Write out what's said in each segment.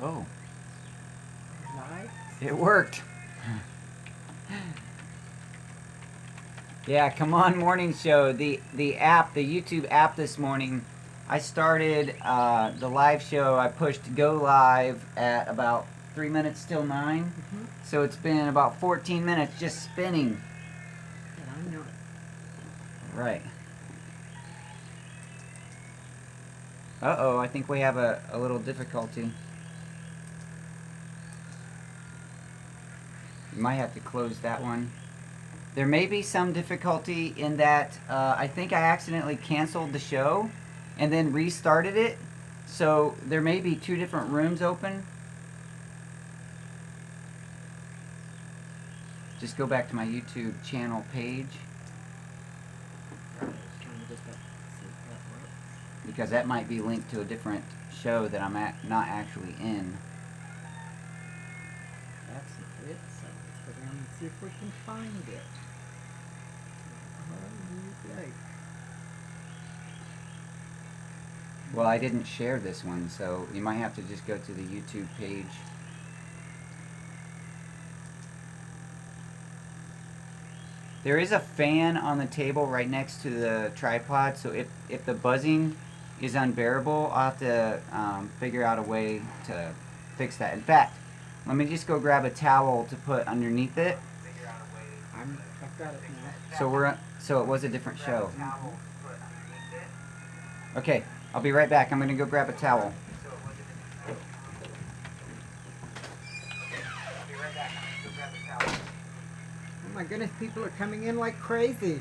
Oh. Live? It worked. Yeah, come on morning show. The app, the YouTube app this morning, I started the live show. I pushed go live at about 3 minutes till 9. Mm-hmm. So it's been about 14 minutes just spinning. And I know it. Right. Uh-oh, I think we have a little difficulty. You might have to close that one. There may be some difficulty in that I think I accidentally canceled the show and then restarted it. So there may be 2 different rooms open. Just go back to my YouTube channel page. Because that might be linked to a different show that I'm not actually in. That's it. So let's go down and see if we can find it. Okay. Well, I didn't share this one, so you might have to just go to the YouTube page. There is a fan on the table right next to the tripod, so if the buzzing is unbearable, I'll have to figure out a way to fix that. In fact, let me just go grab a towel to put underneath it. I've got it now. So it was a different show. Okay, I'll be right back. I'm gonna go grab a towel. Oh my goodness, people are coming in like crazy.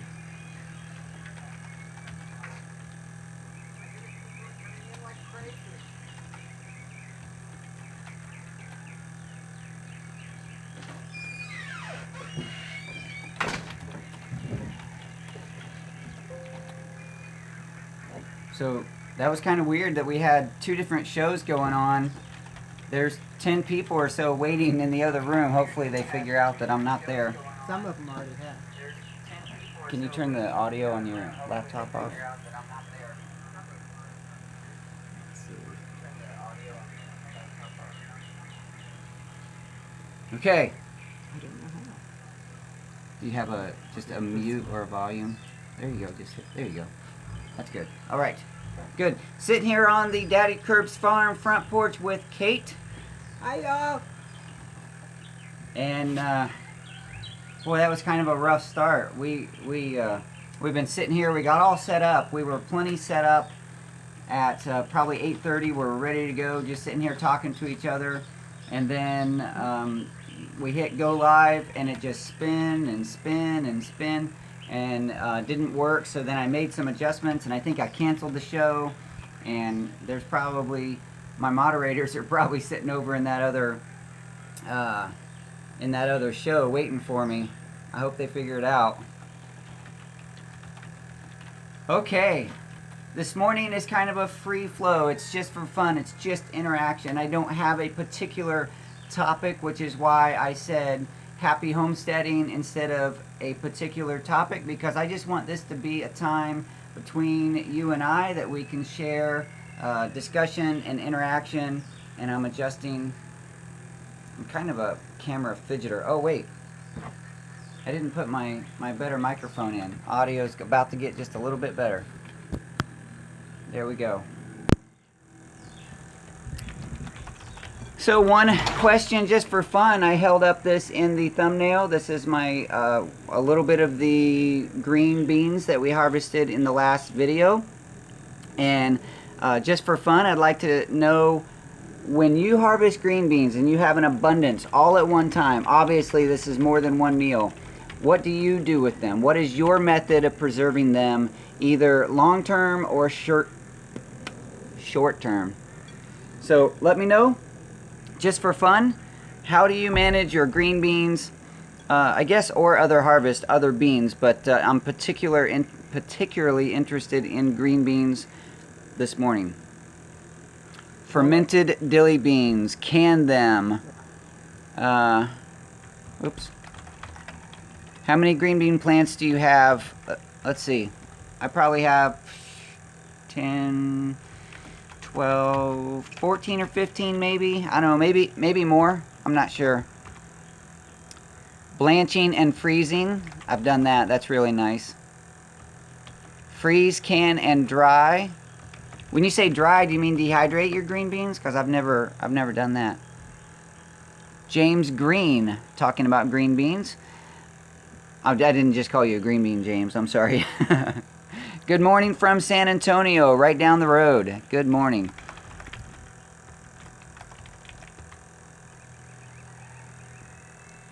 So that was kind of weird that we had 2 different shows going on. There's 10 people or so waiting in the other room. Hopefully they figure out that I'm not there. Some of them already have. Can you turn the audio on your laptop off? Okay. I don't know how. Do you have just a mute or a volume? There you go. There you go. That's good. All right. Good. Sitting here on the Daddykirbs farm front porch with Kate. Hi, y'all. And boy, that was kind of a rough start. We've been sitting here. We got all set up. We were plenty set up at probably 8:30. We're ready to go. Just sitting here talking to each other, and then we hit go live, and it just spin and spin and spin. And didn't work, so then I made some adjustments, and I think I canceled the show. And there's probably, my moderators are probably sitting over in that other show waiting for me. I hope they figure it out. Okay, this morning is kind of a free flow. It's just for fun. It's just interaction. I don't have a particular topic, which is why I said happy homesteading instead of a particular topic, because I just want this to be a time between you and I that we can share discussion and interaction. And I'm adjusting. I'm kind of a camera fidgeter. Oh wait, I didn't put my better microphone in. Audio's about to get just a little bit better. There we go. So one question just for fun, I held up this in the thumbnail. This is my a little bit of the green beans that we harvested in the last video. And just for fun, I'd like to know, when you harvest green beans and you have an abundance all at one time, obviously this is more than one meal, what do you do with them? What is your method of preserving them, either long-term or short-term? So let me know. Just for fun, how do you manage your green beans, I guess, or other harvest, other beans, but I'm particularly interested in green beans this morning. Fermented dilly beans, can them. Oops. How many green bean plants do you have? Let's see. I probably have 10, 12, 14 or 15 maybe. I don't know, maybe more. I'm not sure. Blanching and freezing. I've done that. That's really nice. Freeze, can, and dry. When you say dry, do you mean dehydrate your green beans? Because I've never done that. James Green, talking about green beans. I didn't just call you a green bean, James. I'm sorry. Good morning from San Antonio, right down the road. Good morning.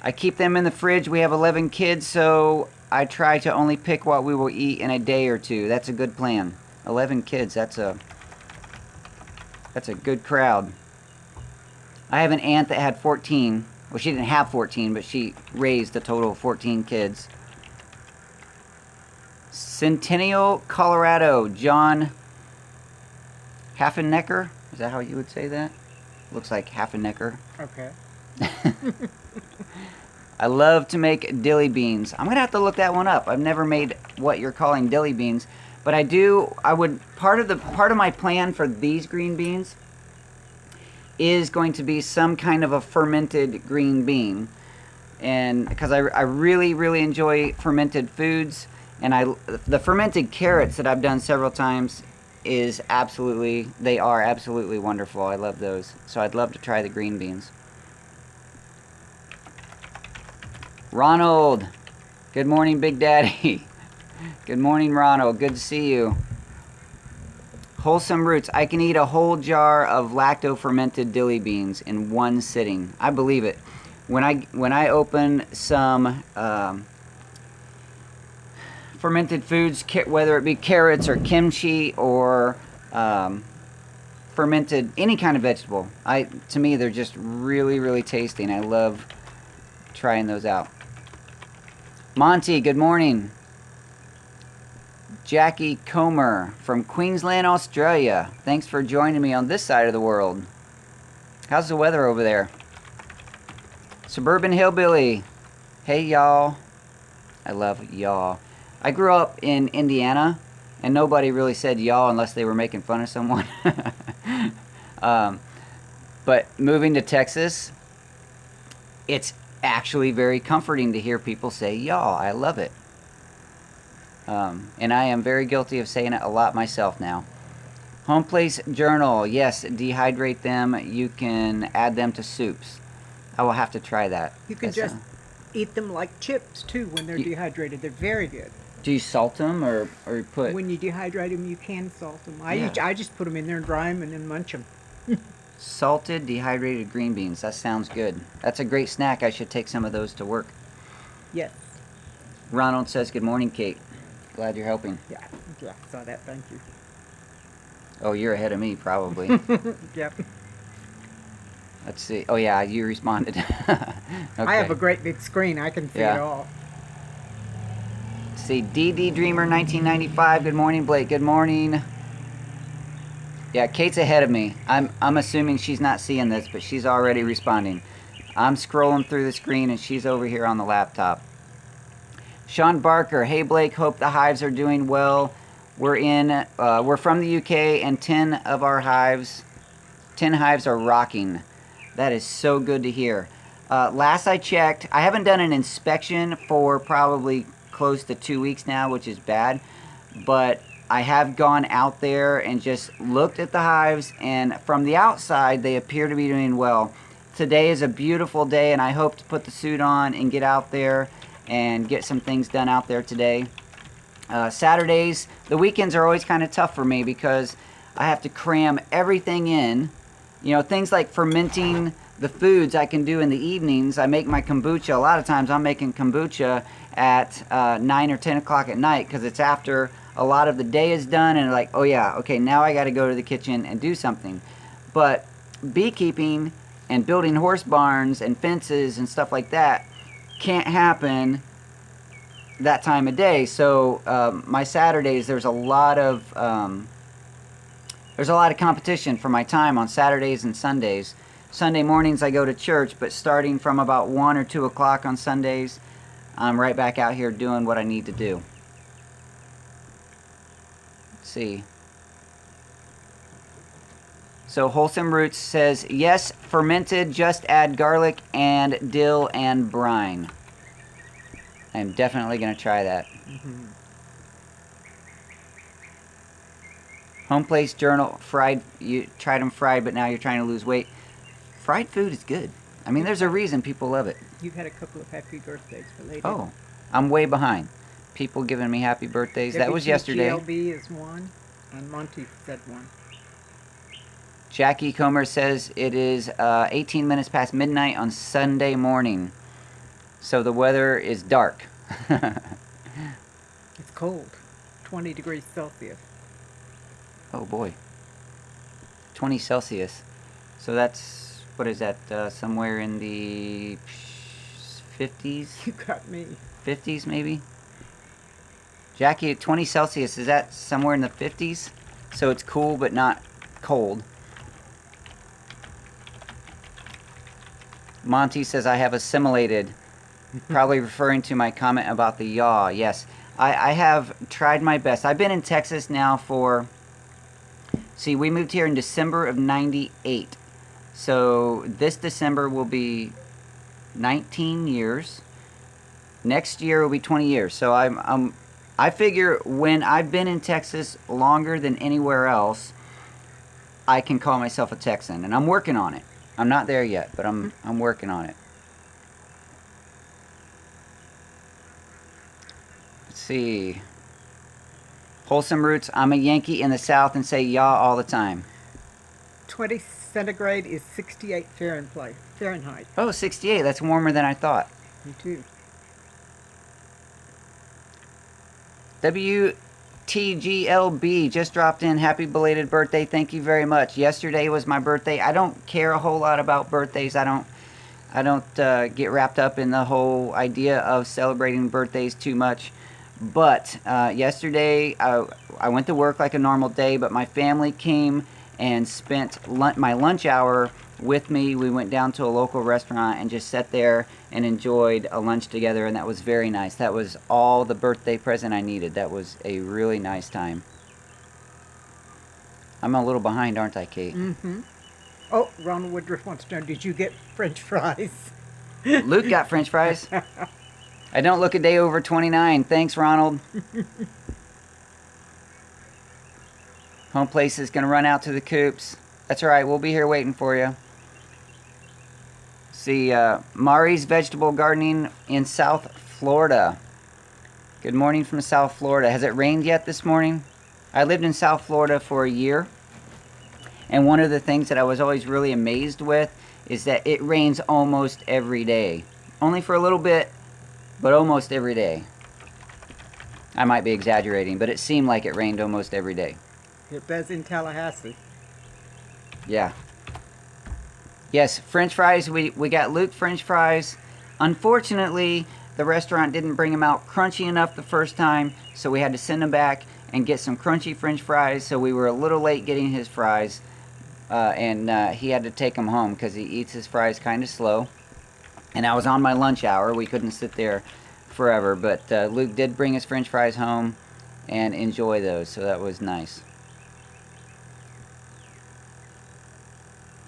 I keep them in the fridge. We have 11 kids, so I try to only pick what we will eat in a day or two. That's a good plan. 11 kids, that's a good crowd. I have an aunt that had 14. Well, she didn't have 14, but she raised a total of 14 kids. Centennial, Colorado, John Haffenecker. Is that how you would say that? Looks like Haffenecker. Okay. I love to make dilly beans. I'm gonna have to look that one up. I've never made what you're calling dilly beans, but part of my plan for these green beans is going to be some kind of a fermented green bean, and because I really enjoy fermented foods. And the fermented carrots that I've done several times they are absolutely wonderful. I love those. So I'd love to try the green beans. Ronald, good morning, Big Daddy. Good morning, Ronald. Good to see you. Wholesome Roots. I can eat a whole jar of lacto-fermented dilly beans in one sitting. I believe it. When I open some fermented foods, whether it be carrots or kimchi or fermented any kind of vegetable, to me they're just really tasty, and I love trying those out. Monty, good morning. Jackie Comer from Queensland, Australia. Thanks for joining me on this side of the world. How's the weather over there? Suburban Hillbilly. Hey, y'all. I love y'all. I grew up in Indiana, and nobody really said y'all unless they were making fun of someone. But moving to Texas, it's actually very comforting to hear people say y'all. I love it. And I am very guilty of saying it a lot myself now. Home Place Journal. Yes, dehydrate them. You can add them to soups. I will have to try that. You can just eat them like chips, too, when they're dehydrated. They're very good. Do you salt them or put... When you dehydrate them, you can salt them. Yeah. I just put them in there and dry them and then munch them. Salted, dehydrated green beans. That sounds good. That's a great snack. I should take some of those to work. Yes. Ronald says, good morning, Kate. Glad you're helping. Yeah, I saw that. Thank you. Oh, you're ahead of me, probably. Yep. Let's see. Oh, yeah, you responded. Okay. I have a great big screen. I can see it all. Let's see, DD Dreamer 1995. Good morning, Blake. Good morning. Yeah, Kate's ahead of me. I'm assuming she's not seeing this, but she's already responding. I'm scrolling through the screen, and she's over here on the laptop. Sean Barker. Hey, Blake. Hope the hives are doing well. We're from the UK, and 10 hives are rocking. That is so good to hear. Last I checked, I haven't done an inspection for probably close to 2 weeks now, which is bad. But I have gone out there and just looked at the hives, and from the outside, they appear to be doing well. Today is a beautiful day, and I hope to put the suit on and get out there and get some things done out there today. Saturdays, the weekends are always kind of tough for me because I have to cram everything in. You know, things like fermenting the foods I can do in the evenings. I make my kombucha. A lot of times I'm making kombucha at 9 or 10 o'clock at night because it's after a lot of the day is done and like, oh yeah, okay, now I got to go to the kitchen and do something. But beekeeping and building horse barns and fences and stuff like that can't happen that time of day. So my Saturdays, there's a lot of competition for my time on Saturdays and Sundays. Sunday mornings I go to church, but starting from about 1 or 2 o'clock on Sundays, I'm right back out here doing what I need to do. Let's see. So Wholesome Roots says, yes, fermented, just add garlic and dill and brine. I'm definitely going to try that. Home Place Journal, fried, you tried them fried, but now you're trying to lose weight. Fried food is good. I mean, there's a reason people love it. You've had a couple of happy birthdays belated. Oh, I'm way behind. People giving me happy birthdays. That was yesterday. GLB is one, and Monte said one. Jackie Comer says it is 18 minutes past midnight on Sunday morning. So the weather is dark. It's cold. 20 degrees Celsius. Oh boy. 20 Celsius. So that's, what is that, somewhere in the 50s? You got me. 50s maybe? Jackie, 20 Celsius, is that somewhere in the 50s? So it's cool but not cold. Monty says, I have assimilated. Probably referring to my comment about the yaw. Yes, I have tried my best. I've been in Texas now for... See, we moved here in December of '98. So this December will be 19 years. Next year will be 20 years. So I figure when I've been in Texas longer than anywhere else, I can call myself a Texan, and I'm working on it. I'm not there yet, but I'm working on it. Let's see. Wholesome Roots, I'm a Yankee in the South and say yaw all the time. 20 centigrade is 68 Fahrenheit. Oh, 68. That's warmer than I thought. Me too. WTGLB just dropped in. Happy belated birthday. Thank you very much. Yesterday was my birthday. I don't care a whole lot about birthdays. I don't get wrapped up in the whole idea of celebrating birthdays too much. But yesterday I went to work like a normal day, but my family came and spent my lunch hour with me. We went down to a local restaurant and just sat there and enjoyed a lunch together, and that was very nice. That was all the birthday present I needed. That was a really nice time. I'm a little behind, aren't I, Kate? Mm-hmm. Oh, Ronald Woodruff wants to know, did you get French fries? Luke got French fries. I don't look a day over 29. Thanks, Ronald. Home Place is going to run out to the coops. That's all right. We'll be here waiting for you. See, Mari's Vegetable Gardening in South Florida. Good morning from South Florida. Has it rained yet this morning? I lived in South Florida for a year. And one of the things that I was always really amazed with is that it rains almost every day. Only for a little bit, but almost every day. I might be exaggerating, but it seemed like it rained almost every day. It does in Tallahassee. Yeah. Yes, French fries. We got Luke French fries. Unfortunately, the restaurant didn't bring them out crunchy enough the first time, so we had to send them back and get some crunchy French fries. So we were a little late getting his fries, and he had to take them home because he eats his fries kind of slow. And I was on my lunch hour. We couldn't sit there forever, but Luke did bring his French fries home and enjoy those, so that was nice.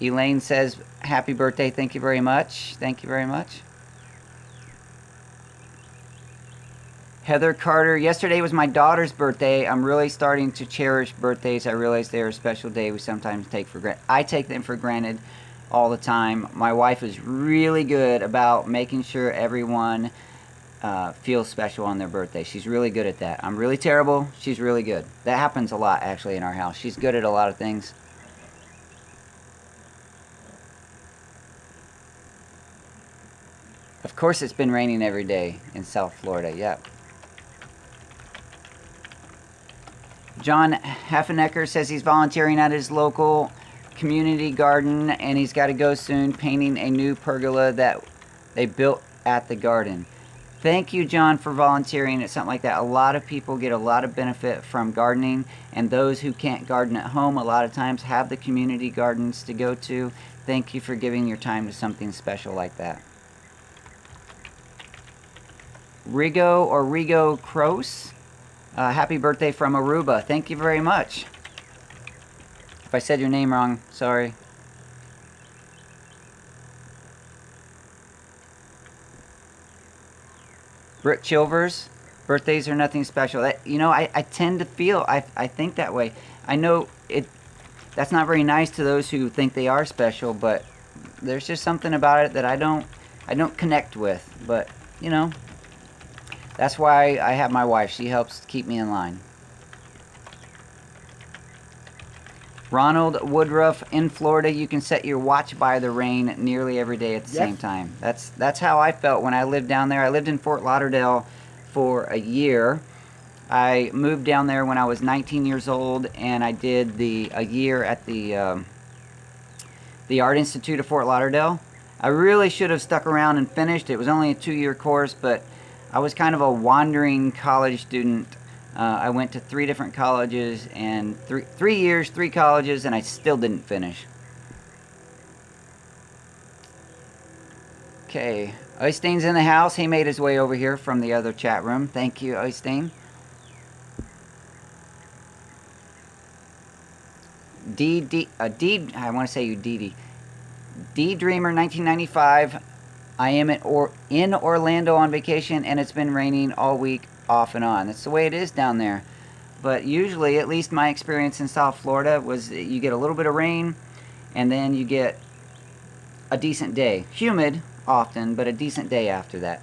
Elaine says, happy birthday, thank you very much. Thank you very much. Heather Carter, yesterday was my daughter's birthday. I'm really starting to cherish birthdays. I realize they're a special day we sometimes take for granted. I take them for granted all the time. My wife is really good about making sure everyone feels special on their birthday. She's really good at that. I'm really terrible. She's really good. That happens a lot, actually, in our house. She's good at a lot of things. Of course, it's been raining every day in South Florida. Yep. John Heffenecker says he's volunteering at his local community garden, and he's got to go soon painting a new pergola that they built at the garden. Thank you, John, for volunteering at something like that. A lot of people get a lot of benefit from gardening, and those who can't garden at home a lot of times have the community gardens to go to. Thank you for giving your time to something special like that. Rigo Kroos, happy birthday from Aruba. Thank you very much. If I said your name wrong, sorry. Britt Chilvers, birthdays are nothing special. That, you know, I tend to feel, I think that way. I know that's not very nice to those who think they are special, but there's just something about it that I don't connect with. But, you know, that's why I have my wife. She helps keep me in line. Ronald Woodruff, in Florida, you can set your watch by the rain nearly every day at the same time. That's how I felt when I lived down there. I lived in Fort Lauderdale for a year. I moved down there when I was 19 years old, and I did a year at the Art Institute of Fort Lauderdale. I really should have stuck around and finished. It was only a 2-year course, but I was kind of a wandering college student. I went to 3 different colleges, and 3 years, 3 colleges, and I still didn't finish. Okay, Øystein's in the house. He made his way over here from the other chat room. Thank you, Øystein. I want to say you, Dee. D Dreamer 1995. I am in Orlando on vacation, and it's been raining all week, off and on. That's the way it is down there. But usually, at least my experience in South Florida was you get a little bit of rain, and then you get a decent day. Humid often, but a decent day after that.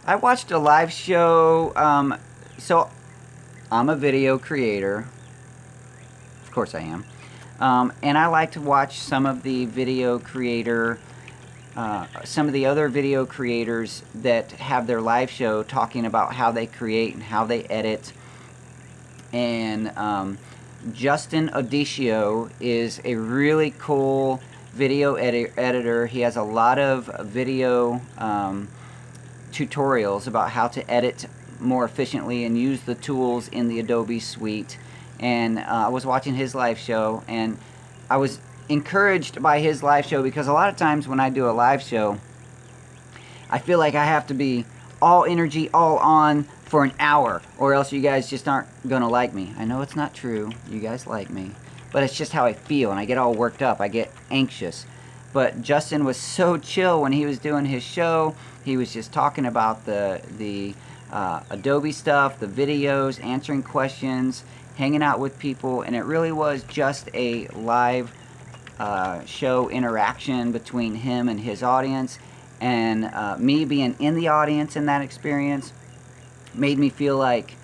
I watched a live show. So I'm a video creator. Of course I am. And I like to watch some of the other video creators that have their live show talking about how they create and how they edit. And Justin Odisio is a really cool video editor. He has a lot of video tutorials about how to edit more efficiently and use the tools in the Adobe suite. And I was watching his live show, and I was encouraged by his live show because a lot of times when I do a live show, I feel like I have to be all energy, all on for an hour, or else you guys just aren't gonna like me. I know it's not true, you guys like me, but it's just how I feel, and I get all worked up, I get anxious. But Justin was so chill when he was doing his show. He was just talking about the Adobe stuff, the videos, answering questions, hanging out with people, and it really was just a live show interaction between him and his audience. And me being in the audience in that experience made me feel like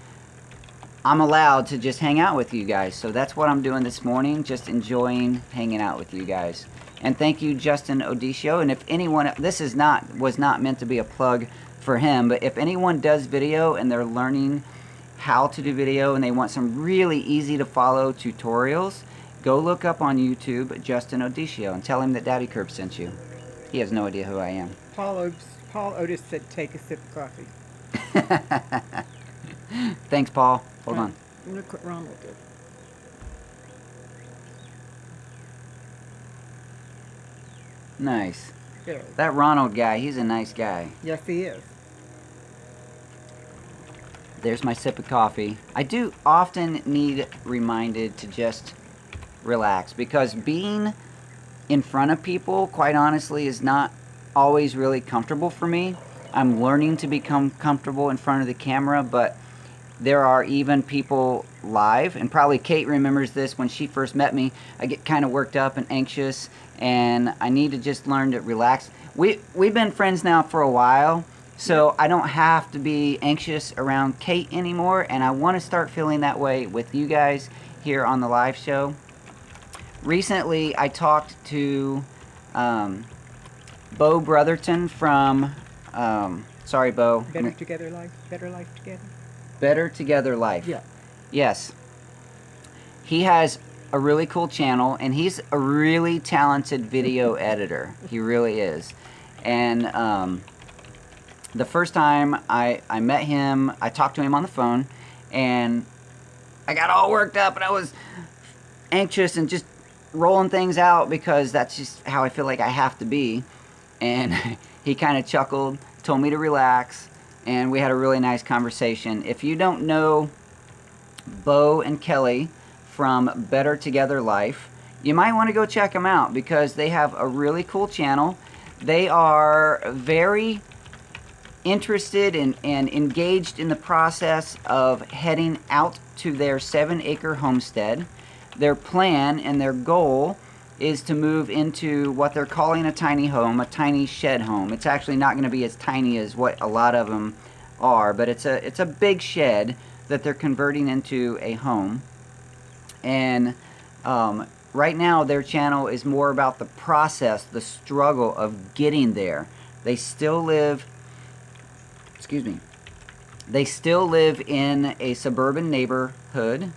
I'm allowed to just hang out with you guys. So that's what I'm doing this morning, just enjoying hanging out with you guys. And thank you, Justin Odisio. And if anyone, this was not meant to be a plug for him, but if anyone does video and they're learning how to do video and they want some really easy to follow tutorials, go look up on YouTube Justin Odisio and tell him that Daddykirbs sent you. He has no idea who I am. Paul Otis said take a sip of coffee. Thanks, Paul. Hold on. Look what Ronald did. Nice. Yeah. That Ronald guy, he's a nice guy. Yes, he is. There's my sip of coffee. I do often need reminded to just relax, because being in front of people, quite honestly, is not always really comfortable for me. I'm learning to become comfortable in front of the camera, but there are even people live, and probably Kate remembers this when she first met me. I get kind of worked up and anxious, and I need to just learn to relax. We've been friends now for a while, so I don't have to be anxious around Kate anymore, and I want to start feeling that way with you guys here on the live show. Recently, I talked to Bo Brotherton from, sorry, Bo. Better Together Life? Better Life Together? Better Together Life. Yeah. Yes. He has a really cool channel, and he's a really talented video editor. He really is. And the first time I met him, I talked to him on the phone, and I got all worked up, and I was anxious and just rolling things out, because that's just how I feel like I have to be. And he kind of chuckled, told me to relax, and we had a really nice conversation. If you don't know Bo and Kelly from Better Together Life. You might want to go check them out because they have a really cool channel. They are very interested and engaged in the process of heading out to their 7-acre homestead. Their plan and their goal is to move into what they're calling a tiny home, a tiny shed home. It's actually not going to be as tiny as what a lot of them are, but it's a big shed that they're converting into a home. And right now their channel is more about the process, the struggle of getting there. They still live, they still live in a suburban neighborhood.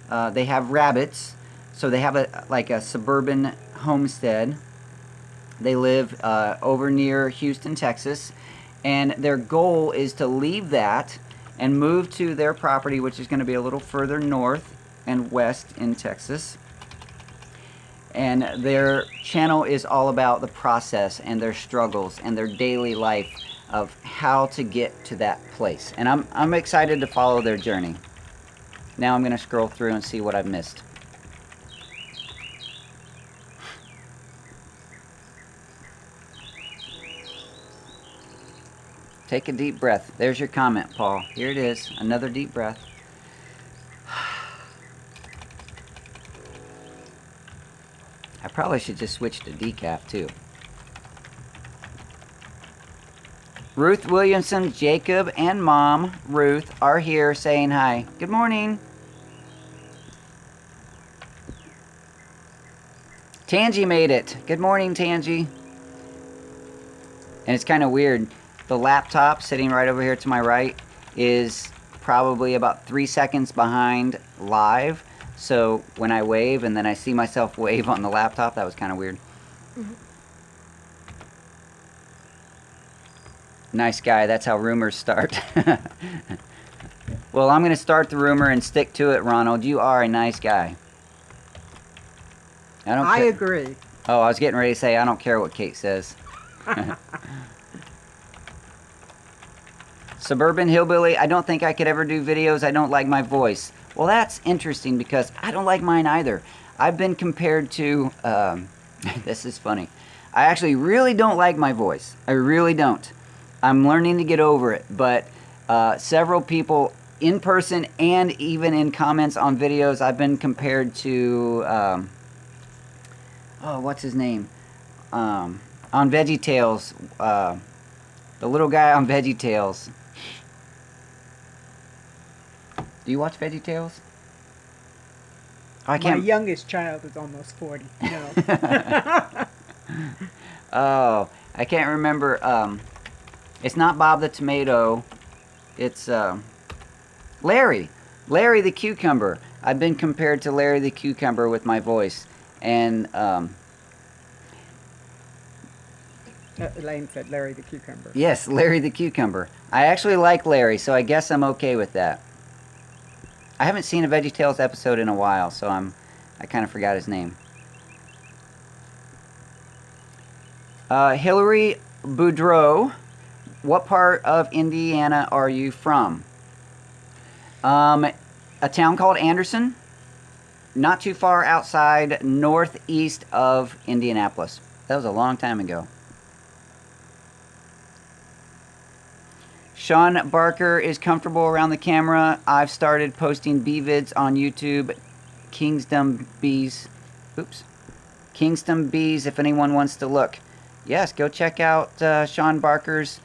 They have rabbits, so they have a suburban homestead. They live over near Houston, Texas, and their goal is to leave that and move to their property, which is going to be a little further north and west in Texas. And their channel is all about the process and their struggles and their daily life of how to get to that place. And I'm excited to follow their journey. Now I'm going to scroll through and see what I've missed. Take a deep breath. There's your comment, Paul. Here it is. Another deep breath. I probably should just switch to decaf too. Ruth Williamson, Jacob, and Mom, Ruth, are here saying hi. Good morning. Tangy made it. Good morning, Tangy. And it's kind of weird. The laptop sitting right over here to my right is probably about 3 seconds behind live. So when I wave and then I see myself wave on the laptop, that was kind of weird. Mm-hmm. Nice guy. That's how rumors start. Well, I'm going to start the rumor and stick to it, Ronald. You are a nice guy. I agree. Oh, I was getting ready to say, I don't care what Kate says. Suburban Hillbilly, I don't think I could ever do videos. I don't like my voice. Well, that's interesting because I don't like mine either. I've been compared to, this is funny. I actually really don't like my voice. I really don't. I'm learning to get over it, but several people in person and even in comments on videos, I've been compared to, oh, what's his name? On VeggieTales, the little guy on VeggieTales. Do you watch VeggieTales? My youngest child is almost 40. No. Oh, I can't remember. It's not Bob the Tomato. It's Larry. Larry the Cucumber. I've been compared to Larry the Cucumber with my voice. And Elaine said Larry the Cucumber. Yes, Larry the Cucumber. I actually like Larry, so I guess I'm okay with that. I haven't seen a VeggieTales episode in a while, so I kind of forgot his name. Hillary Boudreau, what part of Indiana are you from? A town called Anderson, not too far outside northeast of Indianapolis. That was a long time ago. Sean Barker is comfortable around the camera. I've started posting bee vids on YouTube. Kingston Bees. Oops. Kingston Bees, if anyone wants to look. Yes, go check out Sean Barker's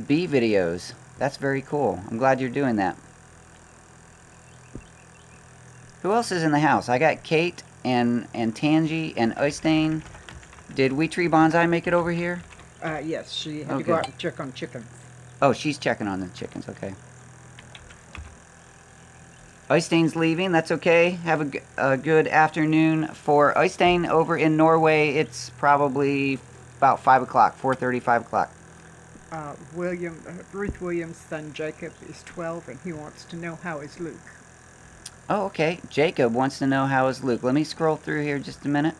bee videos. That's very cool. I'm glad you're doing that. Who else is in the house? I got Kate and Tangy and Øystein. Did We Tree Bonsai make it over here? Yes, she had to go out and check on chickens. Oh, she's checking on the chickens. Okay. Øystein's leaving. That's okay. Have a good afternoon for Øystein over in Norway. It's probably about 5 o'clock, 4:30, 5 o'clock. Ruth Williams' son Jacob is 12, and he wants to know how is Luke. Oh, okay. Jacob wants to know how is Luke. Let me scroll through here just a minute.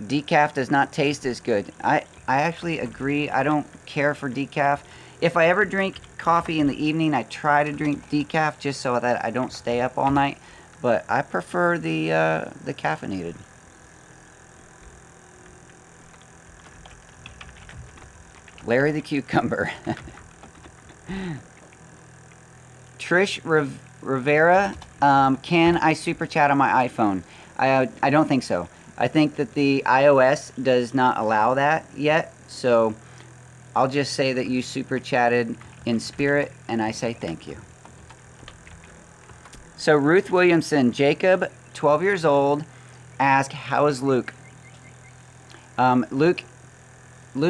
Decaf does not taste as good. I actually agree. I don't care for decaf. If I ever drink coffee in the evening, I try to drink decaf just so that I don't stay up all night. But I prefer the caffeinated. Larry the Cucumber. Trish Rivera, can I super chat on my iPhone? I don't think so. I think that the iOS does not allow that yet. So I'll just say that you super chatted in spirit, and I say thank you. So Ruth Williamson, Jacob, 12 years old, asked, how is Luke? Luke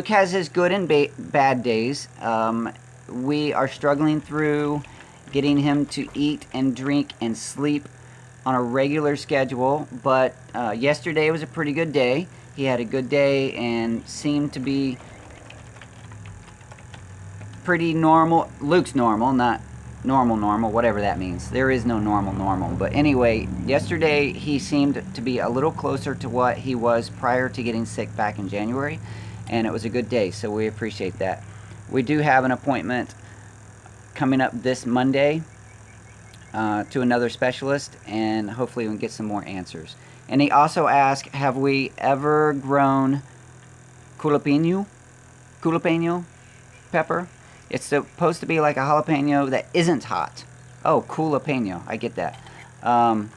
has his good and bad days. We are struggling through getting him to eat and drink and sleep on a regular schedule, but yesterday was a pretty good day. He had a good day and seemed to be pretty normal. Luke's normal, not normal, whatever that means. There is no normal. But anyway, yesterday he seemed to be a little closer to what he was prior to getting sick back in January, and it was a good day, so we appreciate that. We do have an appointment coming up this Monday to another specialist, and hopefully we can get some more answers. And he also asked, have we ever grown jalapeno pepper? It's supposed to be like a jalapeno that isn't hot. Oh, jalapeno. I get that. I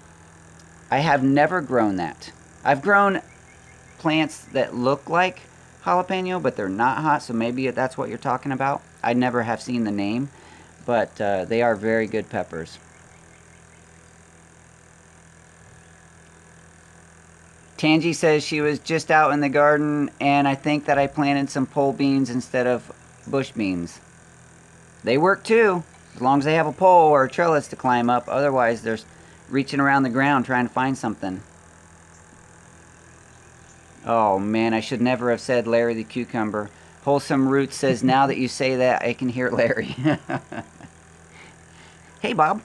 have never grown that. I've grown plants that look like jalapeno, but they're not hot, so maybe that's what you're talking about. I never have seen the name, but they are very good peppers. Tangi says she was just out in the garden, and I think that I planted some pole beans instead of bush beans. They work too, as long as they have a pole or a trellis to climb up. Otherwise, they're reaching around the ground trying to find something. Oh man, I should never have said Larry the Cucumber. Wholesome Roots says, now that you say that, I can hear Larry. Hey, Bob.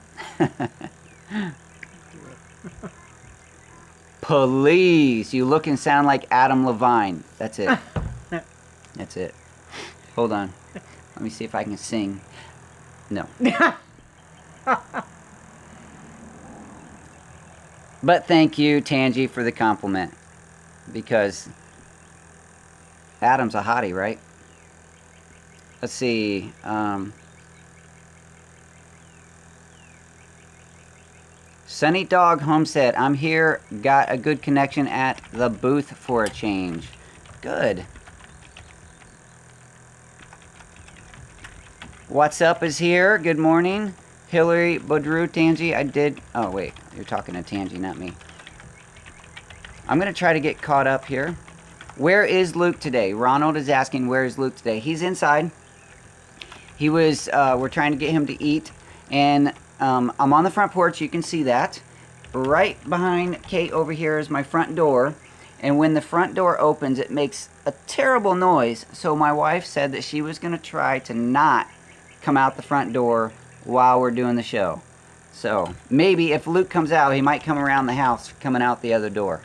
Please, you look and sound like Adam Levine. That's it. That's it. Hold on. Let me see if I can sing. No. But thank you, Tangi, for the compliment. Because Adam's a hottie, right? Let's see. Sunny Dog Homestead. I'm here. Got a good connection at the booth for a change. Good. What's up is here. Good morning. Hillary Boudreau, Tangi. I did. Oh, wait. You're talking to Tangi, not me. I'm going to try to get caught up here. Where is Luke today? Ronald is asking, where is Luke today? He's inside. He was, we're trying to get him to eat. And I'm on the front porch. You can see that. Right behind Kate over here is my front door. And when the front door opens, it makes a terrible noise. So my wife said that she was going to try to not come out the front door while we're doing the show. So maybe if Luke comes out, he might come around the house coming out the other door.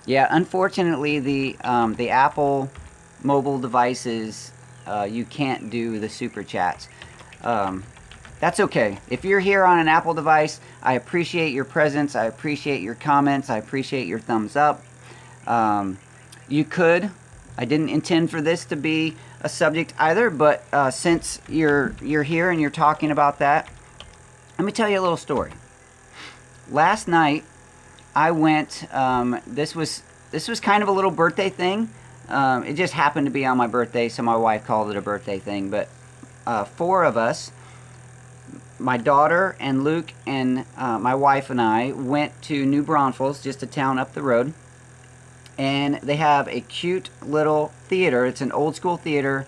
Yeah, unfortunately, the Apple mobile devices, you can't do the super chats. That's okay. If you're here on an Apple device, I appreciate your presence. I appreciate your comments. I appreciate your thumbs up. You could. I didn't intend for this to be a subject either, but since you're here and you're talking about that, let me tell you a little story. Last night, I went. This was kind of a little birthday thing. It just happened to be on my birthday, so my wife called it a birthday thing. But 4 of us, my daughter and Luke and my wife and I, went to New Braunfels, just a town up the road. And they have a cute little theater. It's an old school theater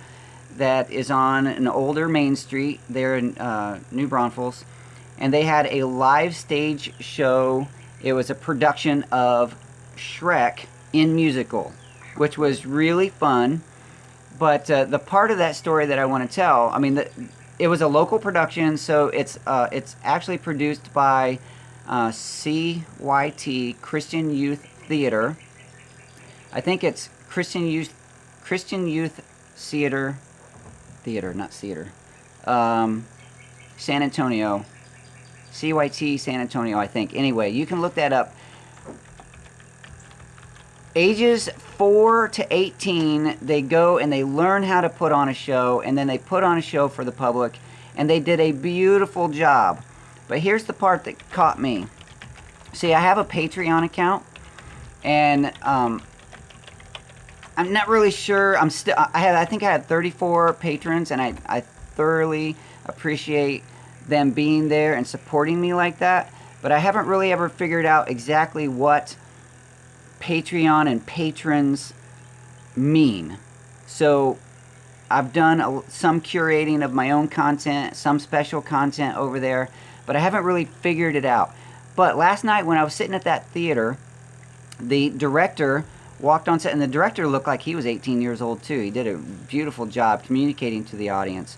that is on an older main street there in New Braunfels. And they had a live stage show. It was a production of Shrek in musical, which was really fun. But the part of that story that I want to tell, I mean, it was a local production, so it's actually produced by CYT, Christian Youth Theater. I think it's Christian Christian Youth Theater, not theater, San Antonio, CYT San Antonio, I think. Anyway, you can look that up. Ages 4 to 18, they go and they learn how to put on a show, and then they put on a show for the public, and they did a beautiful job. But here's the part that caught me. See, I have a Patreon account, and I'm not really sure. I think I had 34 patrons, and I thoroughly appreciate them being there and supporting me like that. But I haven't really ever figured out exactly what Patreon and patrons mean. So I've done some curating of my own content, some special content over there, but I haven't really figured it out. But last night when I was sitting at that theater, the director walked on set, and the director looked like he was 18 years old too. He did a beautiful job communicating to the audience.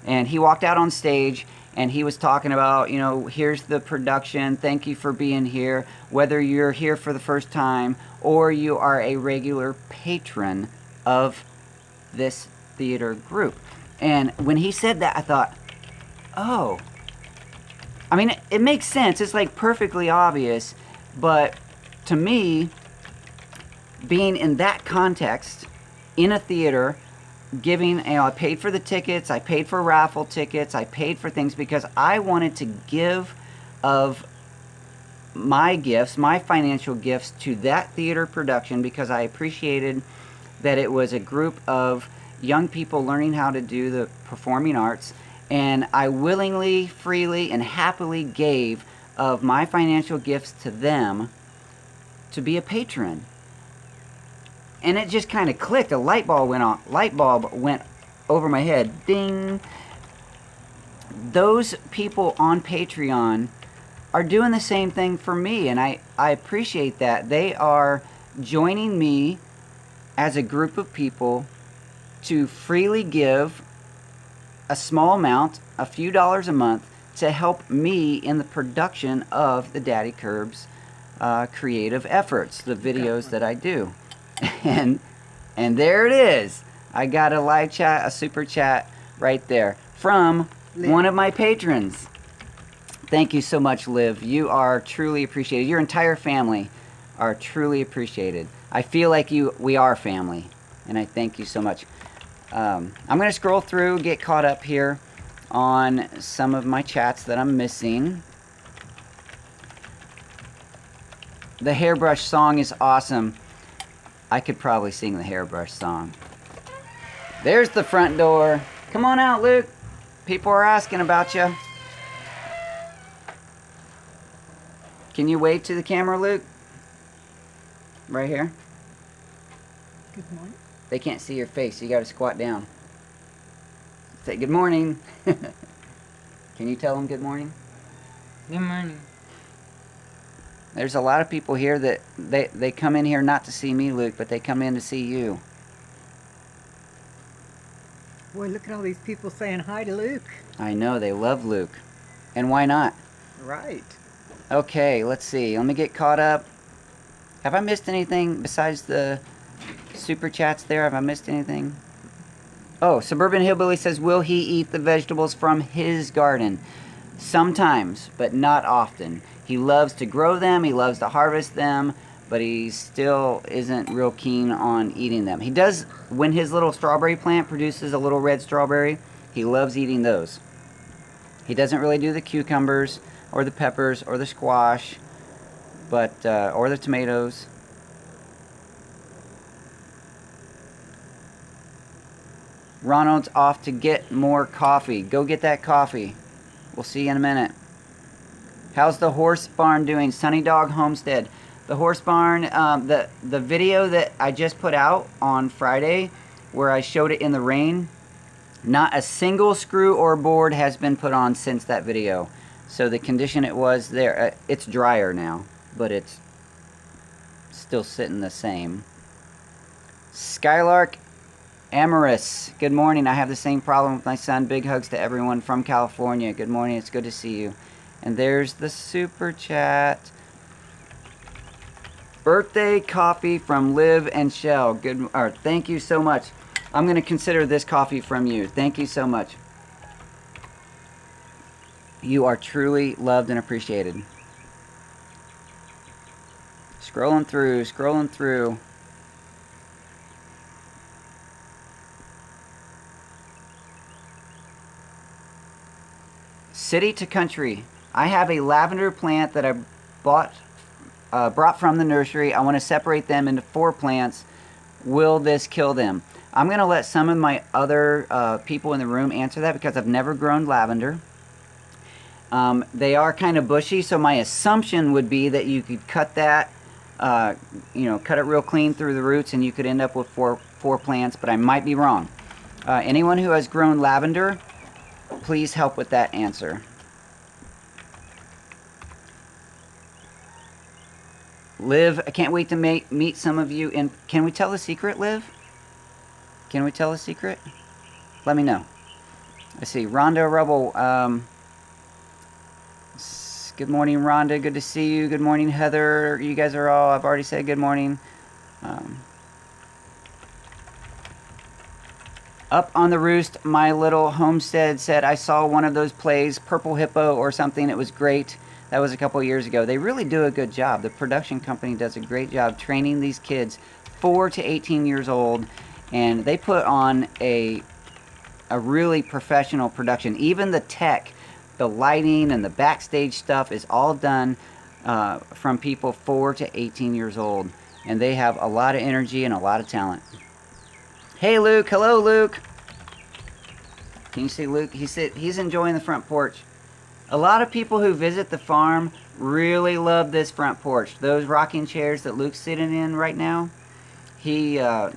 And he walked out on stage, and he was talking about, you know, here's the production, thank you for being here, whether you're here for the first time or you are a regular patron of this theater group. And when he said that, I thought, oh, I mean, it makes sense. It's like perfectly obvious, but to me, being in that context, in a theater, giving, you know, I paid for the tickets, I paid for raffle tickets, I paid for things because I wanted to give of my gifts, my financial gifts to that theater production because I appreciated that it was a group of young people learning how to do the performing arts, and I willingly, freely, and happily gave of my financial gifts to them to be a patron. And it just kind of clicked. A light bulb went on. Light bulb went over my head. Ding. Those people on Patreon are doing the same thing for me, and I appreciate that. They are joining me as a group of people to freely give a small amount, a few dollars a month, to help me in the production of the Daddykirbs creative efforts, the videos that I do. And there it is. I got a live chat, a super chat right there from one of my patrons. Thank you so much, Liv. You are truly appreciated. Your entire family are truly appreciated. I feel like we are family, and I thank you so much. I'm going to scroll through, get caught up here on some of my chats that I'm missing. The hairbrush song is awesome. I could probably sing the hairbrush song. There's the front door. Come on out, Luke. People are asking about you. Can you wave to the camera, Luke? Right here. Good morning. They can't see your face. You got to squat down. Say good morning. Can you tell them good morning? Good morning. There's a lot of people here that they come in here not to see me, Luke, but they come in to see you. Boy, look at all these people saying hi to Luke. I know, they love Luke. And why not? Right. Okay, let's see. Let me get caught up. Have I missed anything besides the super chats there? Have I missed anything? Oh, Suburban Hillbilly says, will he eat the vegetables from his garden? Sometimes, but not often. He loves to grow them, he loves to harvest them, but he still isn't real keen on eating them. He does, when his little strawberry plant produces a little red strawberry, he loves eating those. He doesn't really do the cucumbers, or the peppers, or the squash, but or the tomatoes. Ronald's off to get more coffee. Go get that coffee. We'll see you in a minute. How's the horse barn doing? Sunny Dog Homestead. The horse barn, the video that I just put out on Friday, where I showed it in the rain, not a single screw or board has been put on since that video. So the condition it was there, it's drier now, but it's still sitting the same. Skylark Amorous. Good morning. I have the same problem with my son. Big hugs to everyone from California. Good morning. It's good to see you. And there's the super chat. Birthday coffee from Liv and Shell. Good. Or thank you so much. I'm going to consider this coffee from you. Thank you so much. You are truly loved and appreciated. Scrolling through, scrolling through. City to country. I have a lavender plant that I brought from the nursery. I want to separate them into 4 plants. Will this kill them? I'm going to let some of my other people in the room answer that because I've never grown lavender. They are kind of bushy, so my assumption would be that you could cut that, cut it real clean through the roots and you could end up with four plants, but I might be wrong. Anyone who has grown lavender, please help with that answer. Liv, I can't wait to meet some of you. And can we tell a secret, Liv? Can we tell a secret? Let me know. Let's see. Rhonda Rubble. Good morning, Rhonda. Good to see you. Good morning, Heather. You guys are all, I've already said good morning. Up on the roost, my little homestead said, I saw one of those plays, Purple Hippo or something. It was great. That was a couple of years ago. They really do a good job. The production company does a great job training these kids 4 to 18 years old. And they put on a really professional production. Even the tech, the lighting and the backstage stuff is all done from people 4 to 18 years old. And they have a lot of energy and a lot of talent. Hey, Luke. Hello, Luke. Can you see Luke? He's enjoying the front porch. A lot of people who visit the farm really love this front porch. Those rocking chairs that Luke's sitting in right now, that's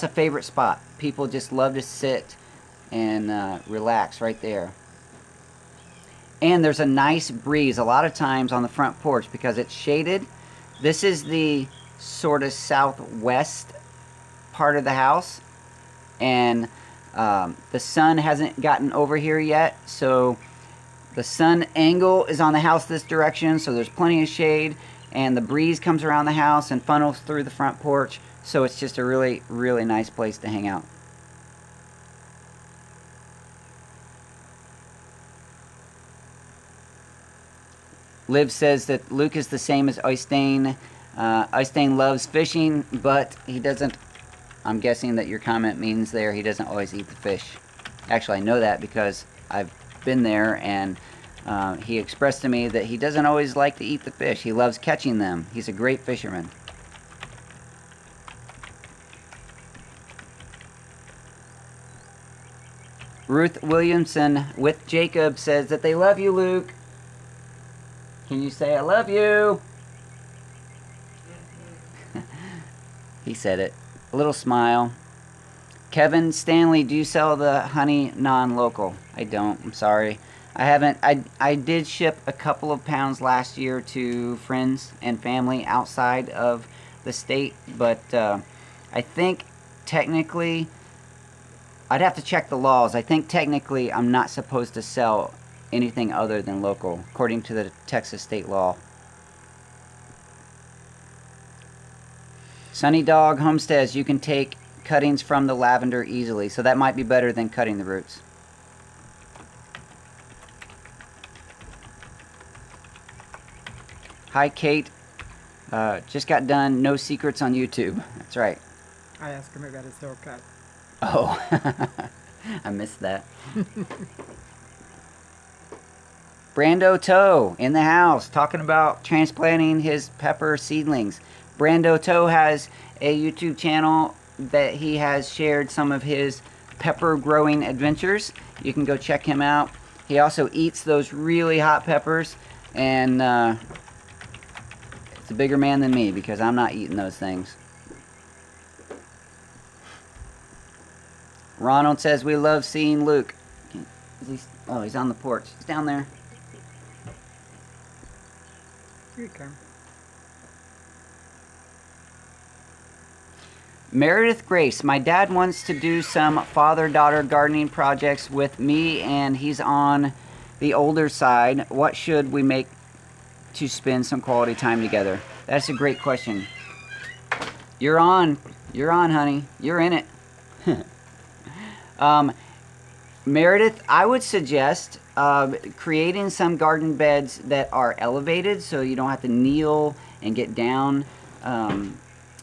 a favorite spot. People just love to sit and relax right there. And there's a nice breeze a lot of times on the front porch because it's shaded. This is the sort of southwest part of the house, and the sun hasn't gotten over here yet, so the sun angle is on the house this direction, so there's plenty of shade, and the breeze comes around the house and funnels through the front porch, so it's just a really, really nice place to hang out. Liv says that Luke is the same as Øystein. Øystein loves fishing, but he doesn't. I'm guessing that your comment means there he doesn't always eat the fish. Actually, I know that because I've been there, and he expressed to me that he doesn't always like to eat the fish. He loves catching them. He's a great fisherman. Ruth Williamson with Jacob says that they love you, Luke. Can you say I love you? He said it. A little smile. Kevin Stanley, do you sell the honey non-local? I don't. I'm sorry. I haven't. I did ship a couple of pounds last year to friends and family outside of the state, but I think technically, I'd have to check the laws. I think technically I'm not supposed to sell anything other than local, according to the Texas state law. Sunny Dog Homesteads, you can take cuttings from the lavender easily, so that might be better than cutting the roots. Hi, Kate. Just got done. No secrets on YouTube. That's right. I asked him about his haircut. Oh, I missed that. Brando Toe in the house talking about transplanting his pepper seedlings. Brando Toe has a YouTube channel that he has shared some of his pepper growing adventures. You can go check him out. He also eats those really hot peppers, and it's a bigger man than me because I'm not eating those things. Ronald says we love seeing Luke. Oh, he's on the porch. He's down there. Here you come. Meredith Grace, my dad wants to do some father-daughter gardening projects with me, and he's on the older side. What should we make to spend some quality time together? That's a great question. You're on. You're on, honey. You're in it. Meredith, I would suggest creating some garden beds that are elevated so you don't have to kneel and get down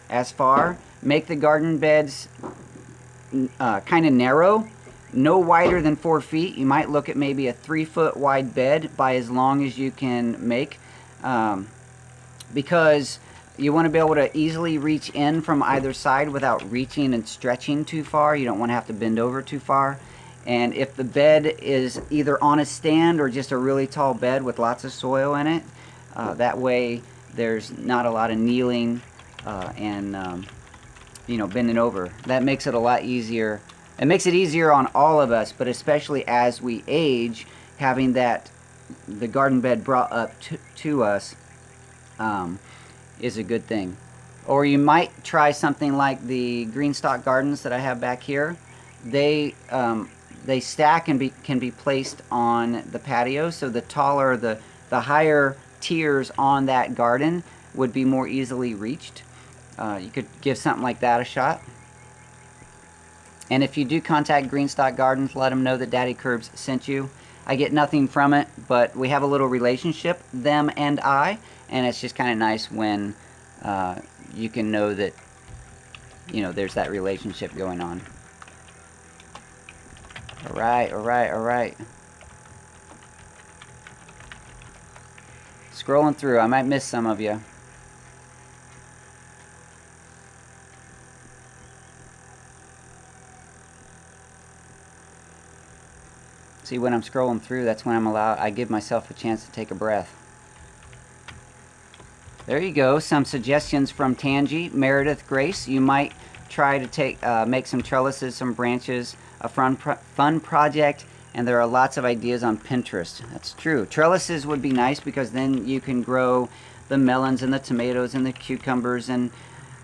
as far. Make the garden beds kind of narrow, no wider than 4 feet. You might look at maybe a 3-foot wide bed by as long as you can make, because you want to be able to easily reach in from either side without reaching and stretching too far. You don't want to have to bend over too far. And if the bed is either on a stand or just a really tall bed with lots of soil in it, that way there's not a lot of kneeling and you know, bending over. That makes it a lot easier. It makes it easier on all of us, but especially as we age, having the garden bed brought up to us is a good thing. Or you might try something like the GreenStalk Gardens that I have back here. They stack and can be placed on the patio, so the taller, the higher tiers on that garden would be more easily reached. You could give something like that a shot. And if you do contact GreenStalk Gardens, let them know that Daddykirbs sent you. I get nothing from it, but we have a little relationship, them and I, and it's just kind of nice when you can know that, you know, there's that relationship going on. All right, all right, all right. Scrolling through, I might miss some of you. See, when I'm scrolling through, that's when I give myself a chance to take a breath. There you go, some suggestions from Tangi. Meredith Grace, you might try to make some trellises, some branches, a fun project, and there are lots of ideas on Pinterest. That's true. Trellises would be nice because then you can grow the melons and the tomatoes and the cucumbers and